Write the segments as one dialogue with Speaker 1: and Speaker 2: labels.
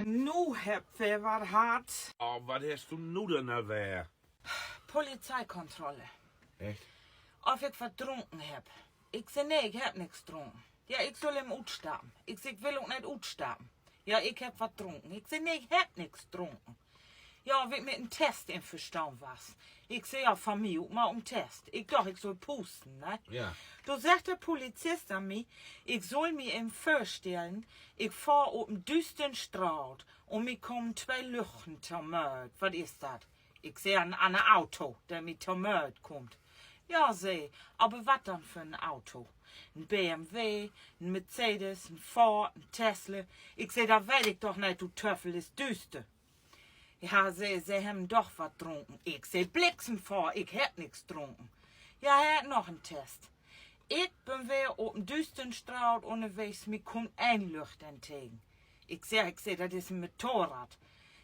Speaker 1: Nu hebt wir wat hart.
Speaker 2: Oh, wat hast du nu denn alweer?
Speaker 1: Polizeikontrolle.
Speaker 2: Echt?
Speaker 1: Of ik wat dronken heb. Ik zei nee, ik heb niks dronken. Ja, ik zal hem uitstappen. Ik zei, ik wil ook niet uitstappen. Ja, ik heb wat dronken. Ik zei nee, ik heb niks dronken. Ja, of ik met een test in verstand was. Ik zei ja, van mij ook maar een test. Ik dacht, ik zou pusten, ne?
Speaker 2: Ja.
Speaker 1: Toen zegt de Polizist aan mij, ik zal me hem voorstellen, ik vaar op een duistere straat en mir komen 2 luchten tegemoet. Wat is dat? Ik zei aan een auto, der mir tegemoet komt. Ja, zei, aber wat dan voor een auto? Een BMW, een Mercedes, een Ford, een Tesla. Ik zei, dat weet ik toch niet, du Teufel is duister. Ja, ze hebben doch wat dronken. Ik zei, bliksemvaar, ik heb niks dronken. Ja, hij had nog een test. Ik ben weer op een duistere straat onderwegs, mir komt een lucht entgegen. Ik zei, dat is een motorrad.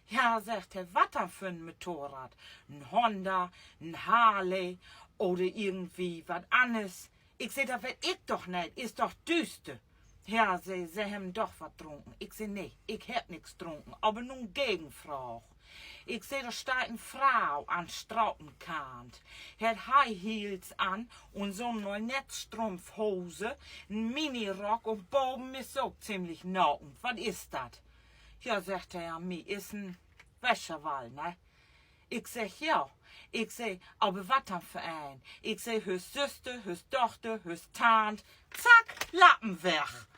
Speaker 1: Ja, zegt hij, wat dan voor een motorrad? Een Honda, een Harley oder irgendwie wat anders. Ik zei, dat weet ik toch niet, is toch duister? Ja, ze hebben doch wat dronken. Ik zei, nee, ik heb niks dronken, aber nun Gegenvraag. Ik zei, er staat een vrouw aan de strautenkant. Het high heels aan en zo'n netstrumpfhose, een minirok en boven is ook ziemlich naken. Wat is dat? Ja, zegt hij aan mij, is een wäscherwal, ne? Ik zeg, ja. Ik zeg, aber wat dan voor een? Ik zeg, hus zuster, hus dochter, hus tante. Zack, Lappen weg.